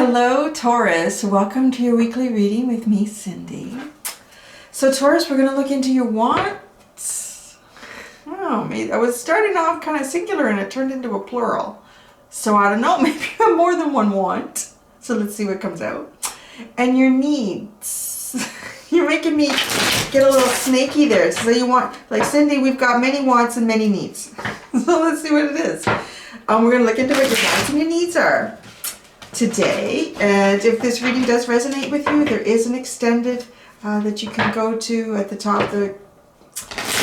Hello Taurus, welcome to your weekly reading with me, Cindy. So Taurus, we're going to look into your wants. Oh, I was starting off kind of singular and it turned into a plural. So I don't know, maybe you have more than one want. So let's see what comes out. And your needs. You're making me get a little snaky there. So you want, like Cindy, we've got many wants and many needs. So let's see what it is. We're going to look into what your wants and your needs are today. And if this reading does resonate with you, there is an extended that you can go to at the top. The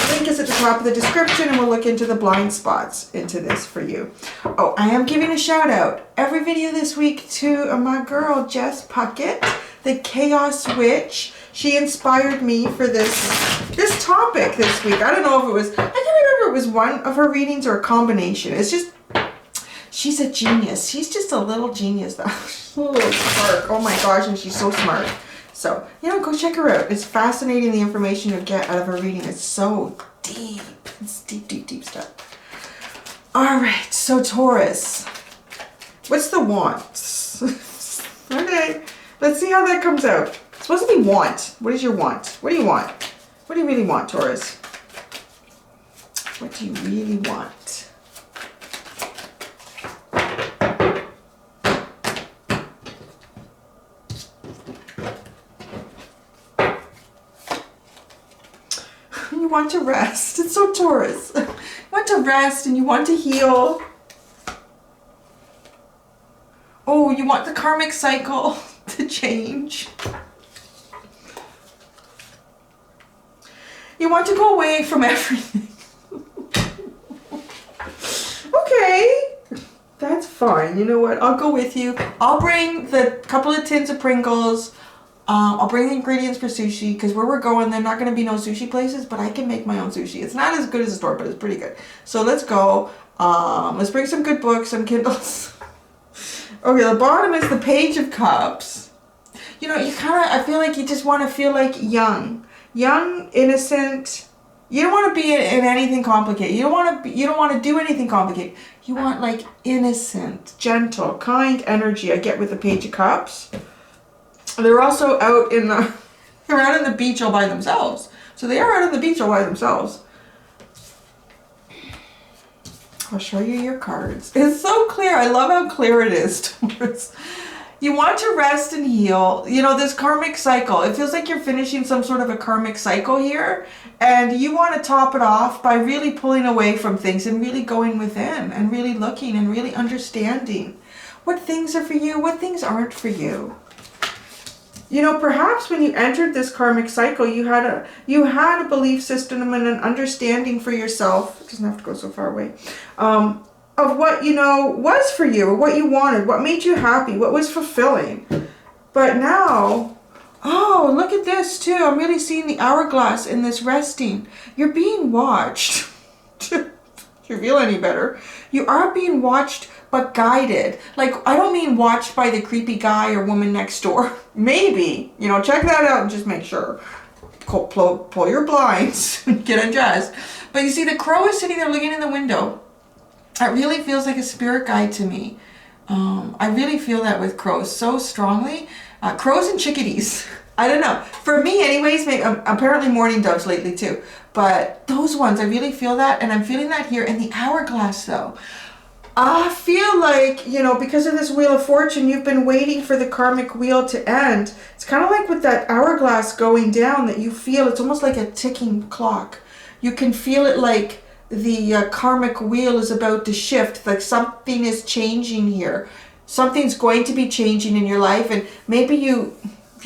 link is at the top of the description, and we'll look into the blind spots into this for you. Oh, I am giving a shout out every video this week to my girl Jess Puckett, the Chaos Witch. She inspired me for this topic this week. I don't know if it was, I can't remember if it was one of her readings or a combination. It's just, she's a genius. She's just a little genius though. She's a little spark. Oh my gosh, and she's so smart. So, go check her out. It's fascinating, the information you get out of her reading. It's so deep. It's deep, deep, deep stuff. All right, so Taurus, what's the wants? Okay, let's see how that comes out. It's supposed to be want. What is your want? What do you want? What do you really want, Taurus? What do you really want? You want to rest. It's so Taurus. You want to rest and you want to heal. Oh, you want the karmic cycle to change. You want to go away from everything. Okay, that's fine. You know what? I'll go with you. I'll bring the couple of tins of Pringles. I'll bring the ingredients for sushi, because where we're going, there are not going to be no sushi places, but I can make my own sushi. It's not as good as the store, but it's pretty good. So let's go. Let's bring some good books, some Kindles. Okay, the bottom is the Page of Cups. You kind of, I feel like you just want to feel like young, innocent. You don't want to be in anything complicated. You don't want to do anything complicated. You want like innocent, gentle, kind energy. I get with the Page of Cups. They're also out they're out on the beach all by themselves. So they are out on the beach all by themselves. I'll show you your cards. It's so clear. I love how clear it is. You want to rest and heal. This karmic cycle. It feels like you're finishing some sort of a karmic cycle here. And you want to top it off by really pulling away from things and really going within and really looking and really understanding what things are for you, what things aren't for you. Perhaps when you entered this karmic cycle, you had a belief system and an understanding for yourself. It doesn't have to go so far away. Of what, was for you, or what you wanted, what made you happy, what was fulfilling. But now, oh, look at this too. I'm really seeing the hourglass in this resting. You're being watched. If you feel any better. You are being watched, but guided. Like, I don't mean watched by the creepy guy or woman next door. Maybe, check that out and just make sure. Pull your blinds and get undressed. But you see, the crow is sitting there looking in the window. It really feels like a spirit guide to me. I really feel that with crows so strongly. Crows and chickadees. I don't know. For me anyways, apparently mourning doves lately too. But those ones, I really feel that. And I'm feeling that here in the hourglass though. I feel like, because of this Wheel of Fortune, you've been waiting for the karmic wheel to end. It's kind of like with that hourglass going down that you feel, it's almost like a ticking clock. You can feel it like the karmic wheel is about to shift, like something is changing here. Something's going to be changing in your life, and maybe you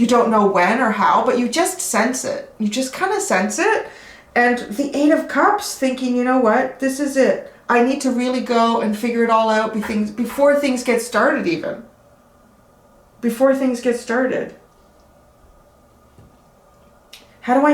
don't know when or how, but you just sense it. You just kind of sense it. And the Eight of Cups, thinking, you know what, this is it. I need to really go and figure it all out before things get started even. Before things get started. How do I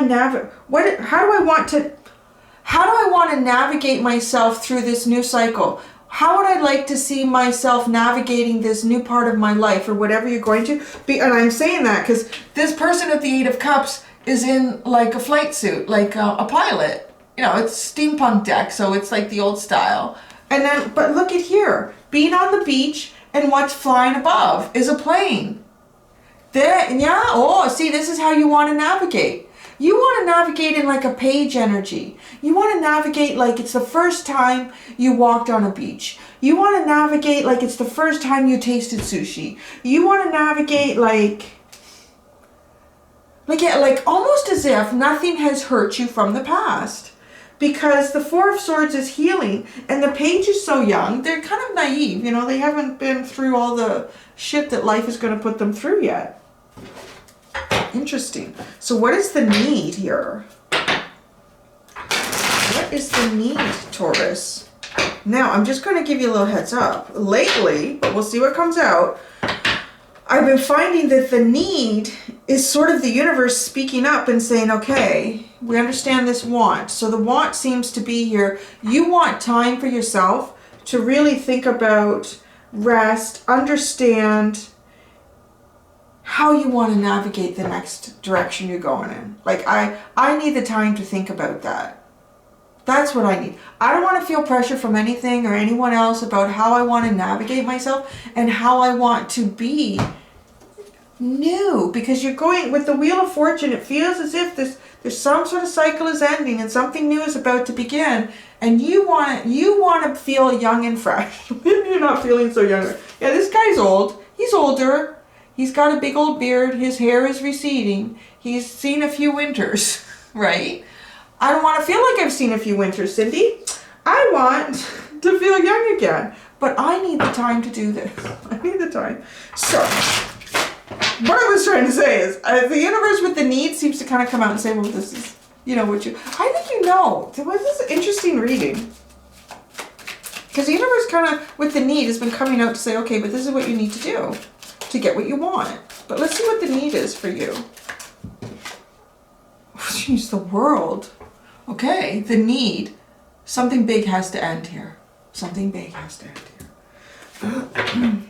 how do I want to navigate myself through this new cycle? How would I like to see myself navigating this new part of my life, or whatever you're going to be? And I'm saying that because this person at the Eight of Cups is in like a flight suit, like a pilot. It's SteamPunk deck, so it's like the old style. And then, but look at here, being on the beach and what's flying above is a plane. There, yeah, oh, see, this is how you want to navigate. You want to navigate in like a page energy. You want to navigate like it's the first time you walked on a beach. You want to navigate like it's the first time you tasted sushi. You want to navigate like almost as if nothing has hurt you from the past. Because the Four of Swords is healing, and the Page is so young, they're kind of naive, you know, they haven't been through all the shit that life is going to put them through yet. Interesting. So what is the need here? What is the need, Taurus? Now, I'm just going to give you a little heads up. Lately, but we'll see what comes out, I've been finding that the need is sort of the universe speaking up and saying, okay, we understand this want. So the want seems to be here. You want time for yourself to really think about, rest, understand how you want to navigate the next direction you're going in. Like, I need the time to think about that. That's what I need. I don't want to feel pressure from anything or anyone else about how I want to navigate myself and how I want to be new. Because you're going with the Wheel of Fortune, it feels as if there's some sort of cycle is ending and something new is about to begin, and you want to feel young and fresh. Maybe you're not feeling so young. Yeah, this guy's old. He's older. He's got a big old beard. His hair is receding. He's seen a few winters, right? I don't want to feel like I've seen a few winters, Cindy. I want to feel young again. But I need the time to do this. I need the time. So, what I was trying to say is, the universe with the need seems to kind of come out and say, well, this is, you know, what you... I think you know. This is an interesting reading. Because the universe kind of, with the need, has been coming out to say, okay, but this is what you need to do to get what you want. But let's see what the need is for you. Jeez, the World. Okay, the need. Something big has to end here. Something big has to end here.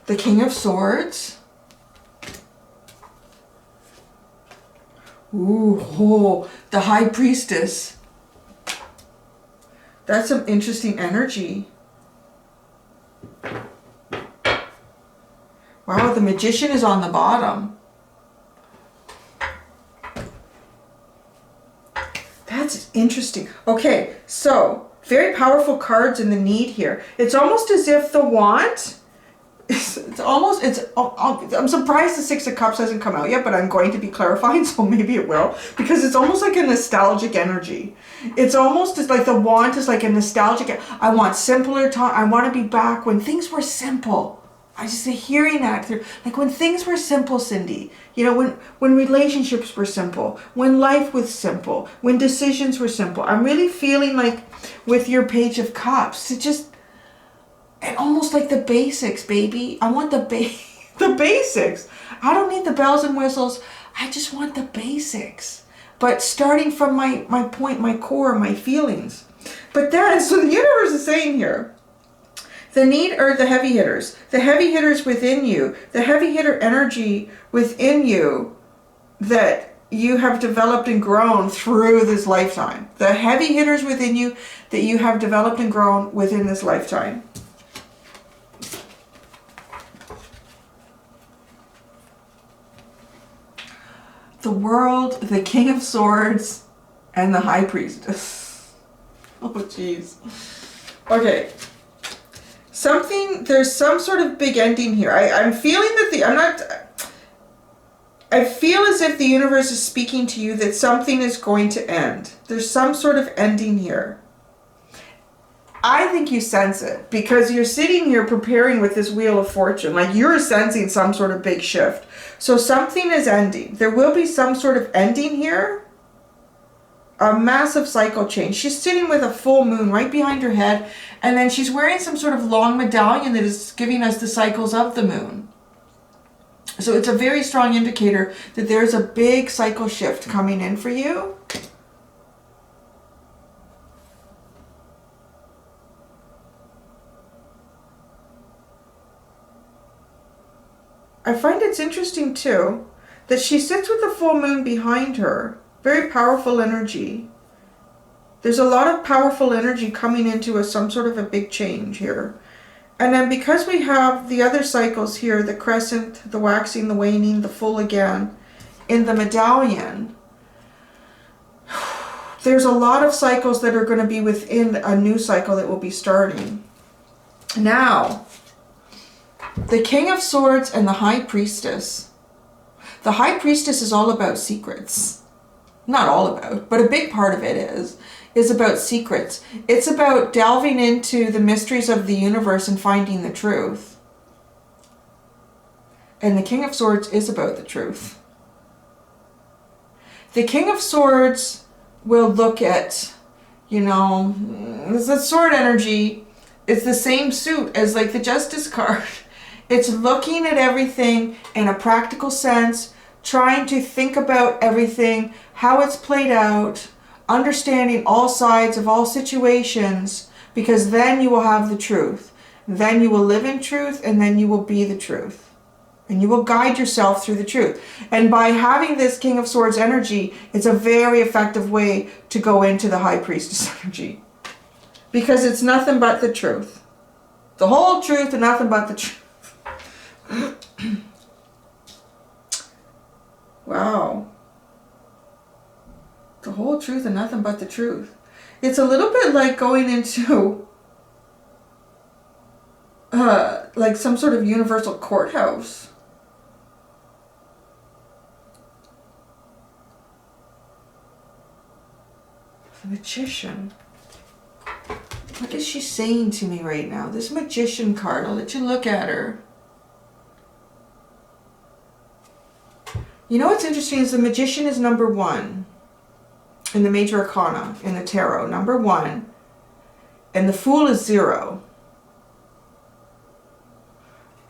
The King of Swords. Ooh, oh, the High Priestess. That's some interesting energy. Wow, the Magician is on the bottom. That's interesting. Okay, so very powerful cards in the need here. It's almost as if the want, I'm surprised the Six of Cups hasn't come out yet, but I'm going to be clarifying, so maybe it will, because it's almost like a nostalgic energy. It's almost as like the want is like a nostalgic, I want simpler time, I want to be back when things were simple. I just say hearing that through, like when things were simple, Cindy, you know, when relationships were simple, when life was simple, when decisions were simple. I'm really feeling like with your Page of Cups, to just, and almost like the basics, baby. I want the basics. I don't need the bells and whistles. I just want the basics. But starting from my point, my core, my feelings. But then, so the universe is saying here, the need are the heavy hitters. The heavy hitters within you. The heavy hitter energy within you that you have developed and grown through this lifetime. The heavy hitters within you that you have developed and grown within this lifetime. The World, the King of Swords, and the High Priestess. Oh, jeez. Okay. There's some sort of big ending here. I'm feeling that I feel as if the universe is speaking to you that something is going to end. There's some sort of ending here. I think you sense it because you're sitting here preparing with this Wheel of Fortune. Like you're sensing some sort of big shift. So something is ending. There will be some sort of ending here. A massive cycle change. She's sitting with a full moon right behind her head, and then she's wearing some sort of long medallion that is giving us the cycles of the moon. So it's a very strong indicator that there's a big cycle shift coming in for you. I find it's interesting too that she sits with the full moon behind her. Very powerful energy. There's a lot of powerful energy coming into some sort of a big change here. And then because we have the other cycles here, the crescent, the waxing, the waning, the full again, in the medallion, there's a lot of cycles that are going to be within a new cycle that will be starting. Now, the King of Swords and the High Priestess. The High Priestess is all about secrets. Not all about, but a big part of it is about secrets. It's about delving into the mysteries of the universe and finding the truth. And the King of Swords is about the truth. The King of Swords will look at, you know, the sword energy. It's the same suit as like the Justice card. It's looking at everything in a practical sense, trying to think about everything, how it's played out, understanding all sides of all situations, because then you will have the truth. Then you will live in truth, and then you will be the truth. And you will guide yourself through the truth. And by having this King of Swords energy, it's a very effective way to go into the High Priestess energy. Because it's nothing but the truth. The whole truth and nothing but the truth. Wow. The whole truth and nothing but the truth. It's a little bit like going into like some sort of universal courthouse. The Magician. What is she saying to me right now? This Magician card, I'll let you look at her. You know what's interesting is the Magician is number 1 in the Major Arcana in the Tarot, number 1. And the Fool is 0.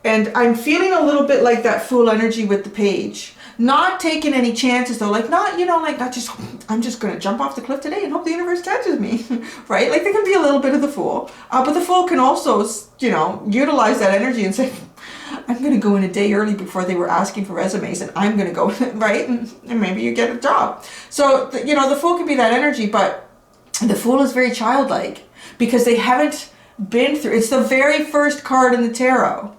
And I'm feeling a little bit like that Fool energy with the Page. Not taking any chances though, like not, you know, like not just, I'm just going to jump off the cliff today and hope the universe catches me, right? Like there can be a little bit of the Fool. But the Fool can also, you know, utilize that energy and say, I'm going to go in a day early before they were asking for resumes and I'm going to go, right? And maybe you get a job. So, you know, the Fool can be that energy, but the Fool is very childlike because they haven't been through, it's the very first card in the Tarot.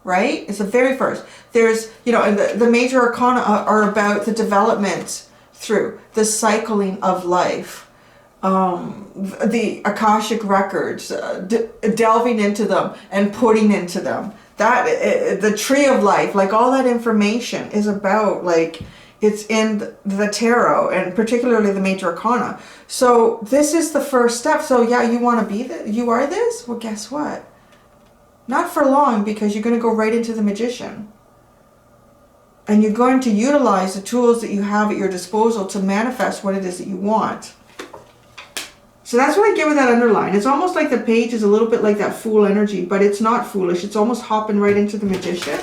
Right? It's the very first. There's, you know, and the Major Arcana are about the development through the cycling of life. The Akashic records, delving into them and putting into them. That, the tree of life, like all that information is about, like, it's in the Tarot and particularly the Major Arcana. So this is the first step. So yeah, you want to be this? You are this? Well, guess what? Not for long, because you're going to go right into the Magician. And you're going to utilize the tools that you have at your disposal to manifest what it is that you want. So that's what I get with that underline. It's almost like the Page is a little bit like that Fool energy, but it's not foolish. It's almost hopping right into the Magician.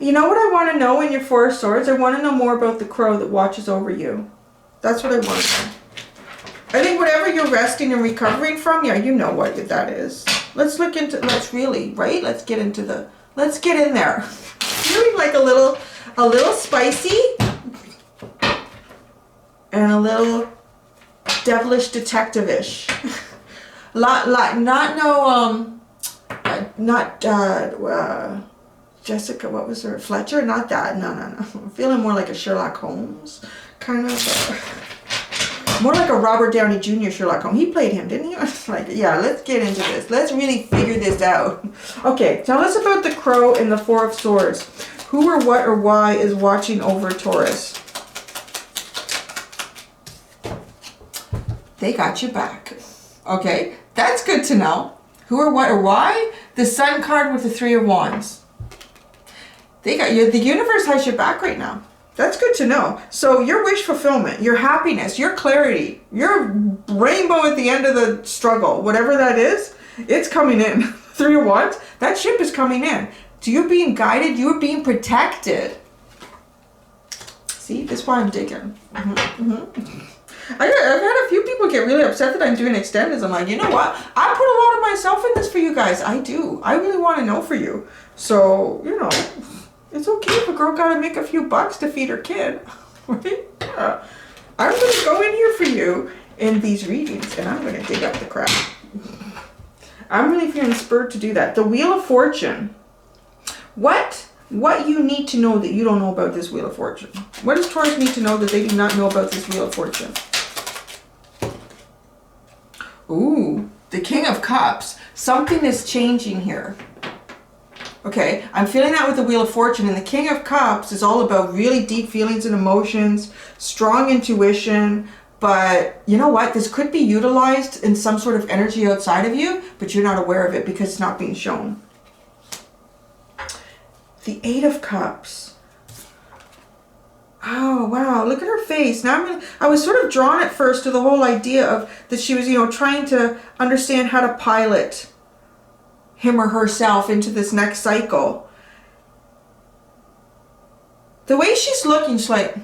You know what I want to know in your Four of Swords? I want to know more about the crow that watches over you. That's what I want to know. I think whatever you're resting and recovering from, yeah, you know what that is. Let's look into, let's really, right? Let's get into the, let's get in there. Feeling like a little spicy and a little devilish detective-ish. Jessica, what was her? Fletcher? Not that. No. I'm feeling more like a Sherlock Holmes. Kind of. More like a Robert Downey Jr. Sherlock Holmes. He played him, didn't he? Like, yeah, let's get into this. Let's really figure this out. Okay, tell us about the crow and the Four of Swords. Who or what or why is watching over Taurus? They got you back. Okay, that's good to know. Who or what or why? The Sun card with the Three of Wands. They got you. The universe has your back right now. That's good to know. So your wish fulfillment, your happiness, your clarity, your rainbow at the end of the struggle, whatever that is, it's coming in. Three of Wands, that ship is coming in. So you're being guided. You're being protected. See, this is why I'm digging. I've had a few people get really upset that I'm doing extendeds. I'm like, you know what? I put a lot of myself in this for you guys. I do. I really want to know for you. So, you know, it's okay if a girl got to make a few bucks to feed her kid. Right? Yeah. I'm going to go in here for you in these readings, and I'm going to dig up the crap. I'm really feeling spurred to do that. The Wheel of Fortune. What you need to know that you don't know about this Wheel of Fortune? What does Taurus need to know that they do not know about this Wheel of Fortune? Ooh, the King of Cups. Something is changing here. Okay, I'm feeling that with the Wheel of Fortune, and the King of Cups is all about really deep feelings and emotions, strong intuition, but you know what? This could be utilized in some sort of energy outside of you, but you're not aware of it because it's not being shown. The Eight of Cups. Oh, wow. Look at her face. Now I was sort of drawn at first to the whole idea of that she was, you know, trying to understand how to pilot him or herself into this next cycle. The way she's looking, she's like,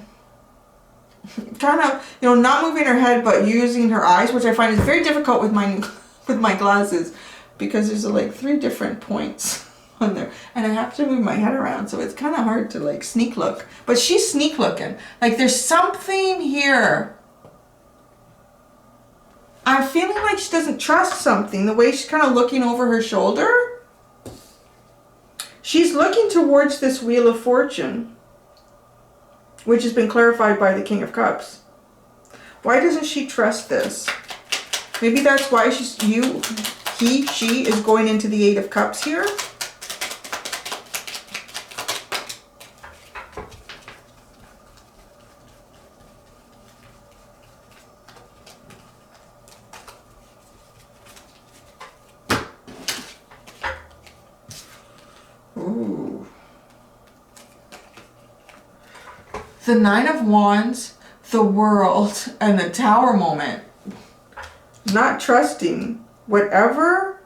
kind of, you know, not moving her head, but using her eyes, which I find is very difficult with my glasses because there's like 3 different points on there, and I have to move my head around, so it's kind of hard to like sneak look. But she's sneak looking. Like there's something here. I'm feeling like she doesn't trust something. The way she's kind of looking over her shoulder. She's looking towards this Wheel of Fortune, which has been clarified by the King of Cups. Why doesn't she trust this? Maybe that's why she is going into the Eight of Cups here. Ooh. The Nine of Wands, the World, and the Tower moment. Not trusting whatever.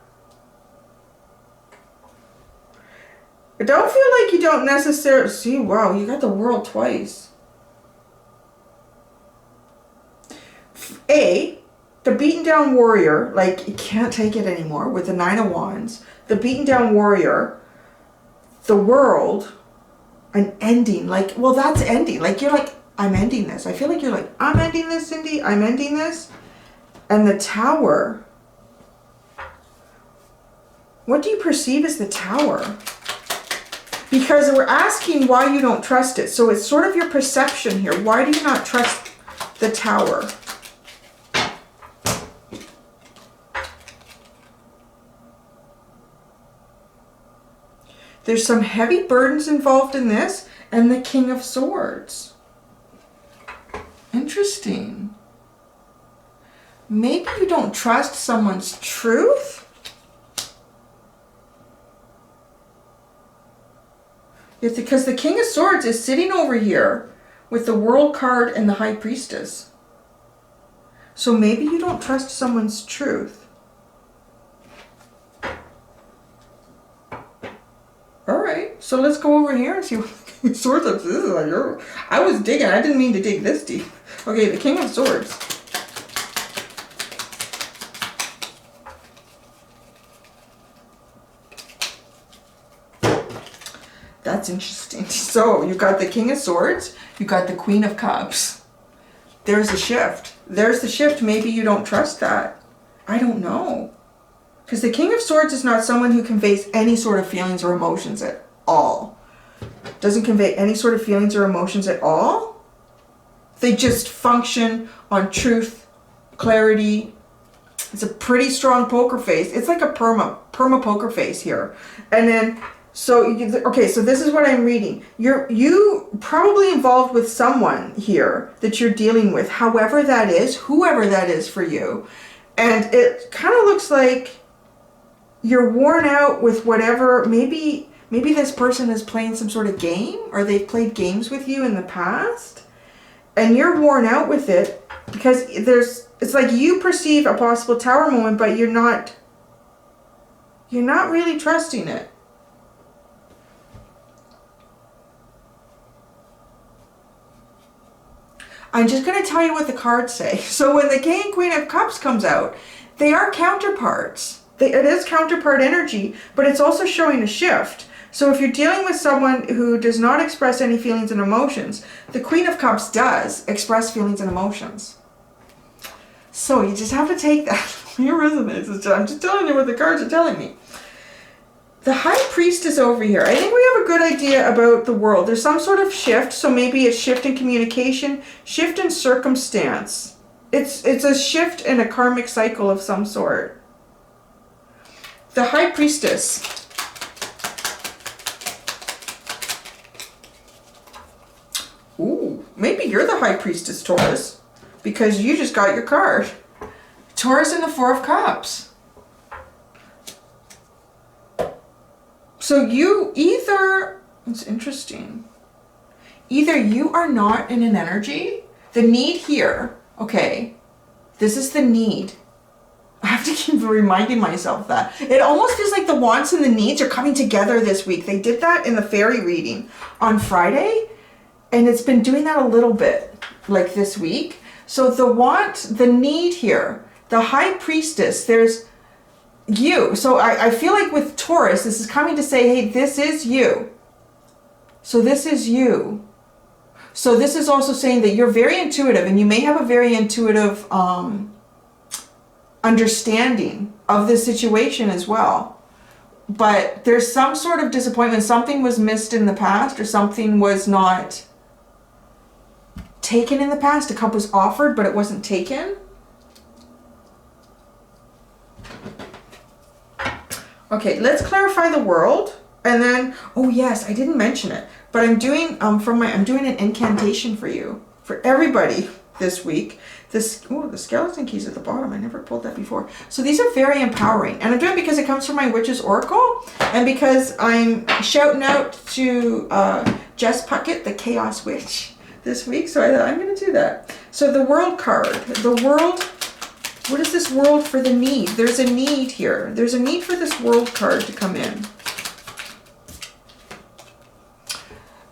I don't feel like you don't necessarily see. Wow, you got the World twice. The beaten down warrior, like you can't take it anymore with the Nine of Wands. The beaten down warrior, the World, an ending. Like, well, that's ending. Like you're like, I'm ending this. I feel like you're like, I'm ending this, Cindy. I'm ending this. And the Tower. What do you perceive as the Tower? Because we're asking why you don't trust it. So it's sort of your perception here. Why do you not trust the Tower? There's some heavy burdens involved in this, and the King of Swords. Interesting. Maybe you don't trust someone's truth? It's because the King of Swords is sitting over here with the World card and the High Priestess. So maybe you don't trust someone's truth. Alright, so let's go over here and see what Swords of this is like. I was digging, I didn't mean to dig this deep. Okay, the King of Swords. That's interesting. So you got the King of Swords, you got the Queen of Cups. There's a shift. There's the shift. Maybe you don't trust that. I don't know. Because the King of Swords is not someone who conveys any sort of feelings or emotions at all. Doesn't convey any sort of feelings or emotions at all. They just function on truth, clarity. It's a pretty strong poker face. It's like a perma poker face here. And then, okay, so this is what I'm reading. You probably involved with someone here that you're dealing with, however that is, whoever that is for you. And it kind of looks like you're worn out with whatever. Maybe this person is playing some sort of game, or they've played games with you in the past, and you're worn out with it because it's like you perceive a possible Tower moment, but you're not really trusting it. I'm just going to tell you what the cards say. So when the King and Queen of Cups comes out, they are counterparts. It is counterpart energy, but it's also showing a shift. So if you're dealing with someone who does not express any feelings and emotions, the Queen of Cups does express feelings and emotions. So you just have to take that. Your resonates. I'm just telling you what the cards are telling me. The High Priestess over here. I think we have a good idea about the world. There's some sort of shift. So maybe it's shift in communication, shift in circumstance. It's a shift in a karmic cycle of some sort. The High Priestess. Ooh, maybe you're the High Priestess, Taurus, because you just got your card. Taurus and the Four of Cups. So you either, it's interesting, either you are not in an energy, the need here, okay, this is the need. I have to keep reminding myself that. It almost feels like the wants and the needs are coming together this week. They did that in the fairy reading on Friday, and it's been doing that a little bit like this week. So the want, the need here, the High Priestess, there's you. So I feel like with Taurus, this is coming to say, hey, this is you. So this is you. So this is also saying that you're very intuitive, and you may have a very intuitive understanding of this situation as well. But there's some sort of disappointment. Something was missed in the past, or something was not taken in the past. A cup was offered, but it wasn't taken. Okay, let's clarify the world. And then, oh yes, I didn't mention it, but I'm doing I'm doing an incantation for you, for everybody this week. The skeleton keys at the bottom. I never pulled that before. So these are very empowering, and I'm doing it because it comes from my Witch's Oracle, and because I'm shouting out to Jess Puckett, the Chaos Witch, this week. So I thought I'm going to do that. So the World card, the World. What is this world for the need? There's a need here. There's a need for this World card to come in.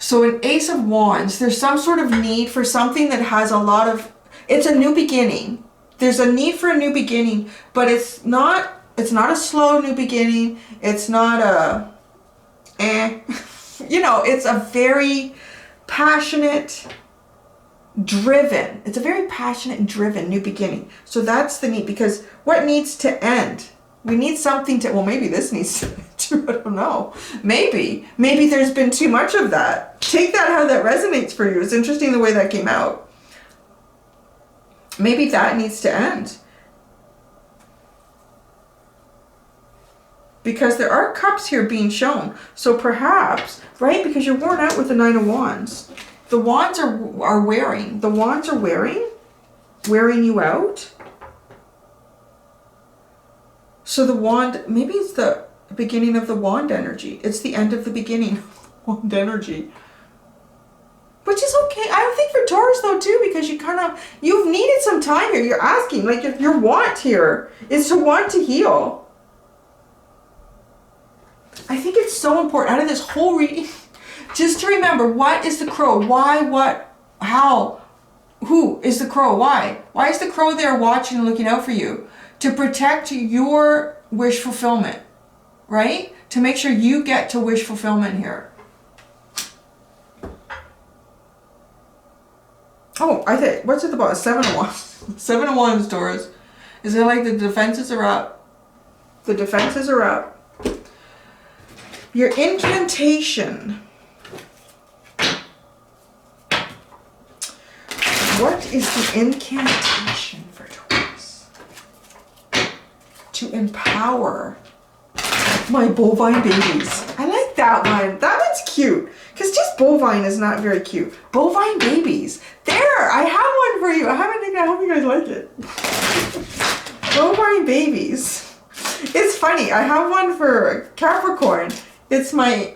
So an Ace of Wands, there's some sort of need for something that has a lot of, it's a new beginning. There's a need for a new beginning, but it's not a slow new beginning. It's not a, you know, it's a very passionate, driven. It's a very passionate and driven new beginning. So that's the need, because what needs to end? We need something to, well, maybe this needs to, I don't know. Maybe there's been too much of that. Take that how that resonates for you. It's interesting the way that came out. Maybe that needs to end. Because there are cups here being shown. So perhaps, right, because you're worn out with the Nine of Wands. The wands are wearing. The wands are wearing you out. So the wand, maybe it's the beginning of the wand energy. It's the end of the beginning of wand energy. Which is okay. I think for Taurus though too, because you've needed some time here. You're asking, like your want here is to want to heal. I think it's so important out of this whole reading. Just to remember, what is the crow? Why, what, how, who is the crow? Why? Why is the crow there watching and looking out for you? To protect your wish fulfillment, right? To make sure you get to wish fulfillment here. Oh, I think, what's at the bottom? 7 of Wands. 7 of Wands, Taurus. Is it like the defenses are up? The defenses are up. Your incantation. What is the incantation for Taurus? To empower my bovine babies. I like that one. That one's cute. Because just bovine is not very cute. Bovine babies. There, I have one for you. I hope you guys like it. Bovine babies. It's funny. I have one for Capricorn. It's my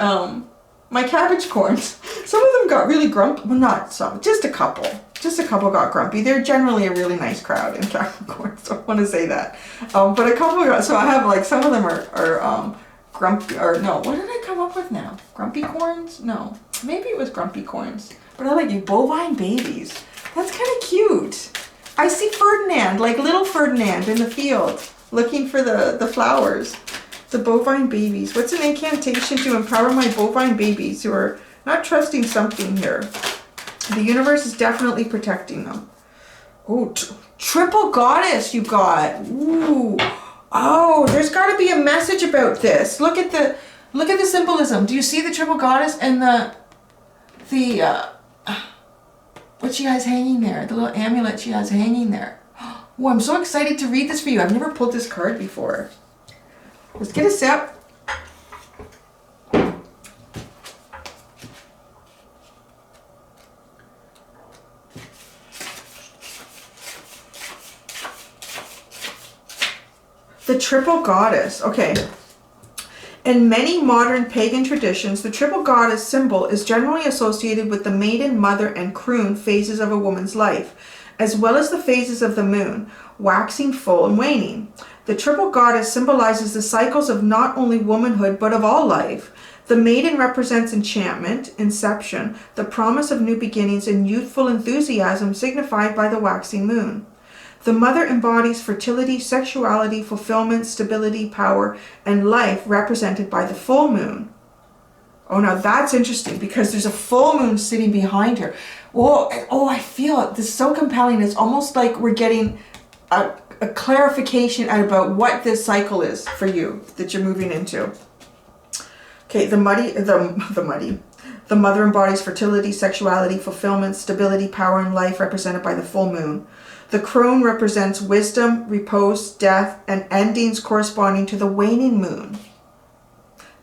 my cabbage corns. Some of them got really grumpy. Well, not some. Just a couple. Just a couple got grumpy. They're generally a really nice crowd in Capricorn, so I want to say that. But a couple got, so I have like, some of them are grumpy, or no, what did I come up with now? Grumpy corns? No, maybe it was grumpy corns. But I like you, bovine babies. That's kind of cute. I see Ferdinand, like little Ferdinand in the field, looking for the flowers. The bovine babies. What's an incantation to empower my bovine babies who are not trusting something here? The universe is definitely protecting them. Oh, triple goddess you got. Ooh. Oh, there's got to be a message about this. Look at the symbolism. Do you see the triple goddess and the what she has hanging there? The little amulet she has hanging there. Oh, I'm so excited to read this for you. I've never pulled this card before. Let's get a sip. The triple goddess. Okay. In many modern pagan traditions, the triple goddess symbol is generally associated with the maiden, mother, and crone phases of a woman's life, as well as the phases of the moon, waxing, full, and waning. The triple goddess symbolizes the cycles of not only womanhood, but of all life. The maiden represents enchantment, inception, the promise of new beginnings, and youthful enthusiasm signified by the waxing moon. The mother embodies fertility, sexuality, fulfillment, stability, power, and life represented by the full moon. Oh, now that's interesting because there's a full moon sitting behind her. Oh, I feel it. This is so compelling. It's almost like we're getting a clarification about what this cycle is for you that you're moving into. Okay, the mother embodies fertility, sexuality, fulfillment, stability, power, and life represented by the full moon. The crone represents wisdom, repose, death, and endings corresponding to the waning moon.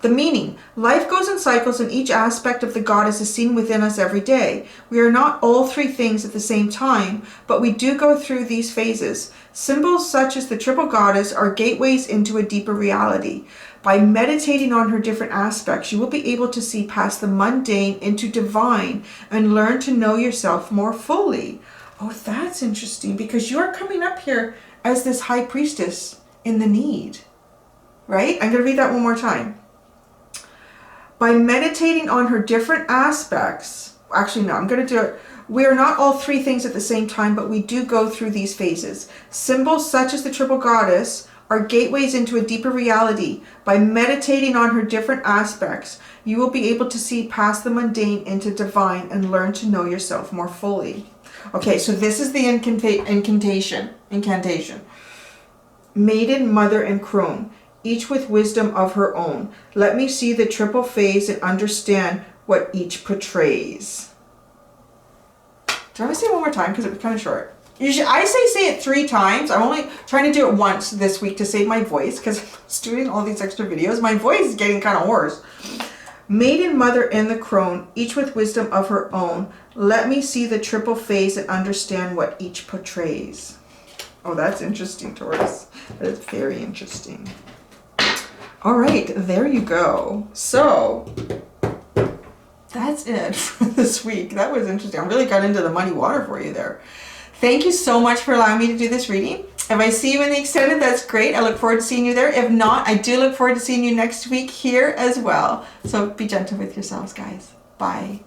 The meaning: life goes in cycles and each aspect of the goddess is seen within us every day. We are not all three things at the same time, but we do go through these phases. Symbols such as the triple goddess are gateways into a deeper reality. By meditating on her different aspects, you will be able to see past the mundane into divine and learn to know yourself more fully. Oh, that's interesting because you're coming up here as this high priestess in the need, right? I'm going to read that one more time. By meditating on her different aspects, actually no, I'm going to do it. We are not all three things at the same time, but we do go through these phases. Symbols such as the triple goddess are gateways into a deeper reality. By meditating on her different aspects, you will be able to see past the mundane into divine and learn to know yourself more fully. Okay, so this is the incantation. Maiden, mother, and crone, each with wisdom of her own. Let me see the triple phase and understand what each portrays. Do I want to say it one more time? Because it was kind of short. Usually, I say it 3 times. I'm only trying to do it once this week to save my voice because I'm doing all these extra videos. My voice is getting kind of hoarse. Maiden, mother, and the crone, each with wisdom of her own. Let me see the triple phase and understand what each portrays. Oh, that's interesting, Taurus. That is very interesting. All right, there you go. So that's it for this week. That was interesting. I really got into the muddy water for you there. Thank you so much for allowing me to do this reading. If I see you in the extended, that's great. I look forward to seeing you there. If not, I do look forward to seeing you next week here as well. So be gentle with yourselves, guys. Bye.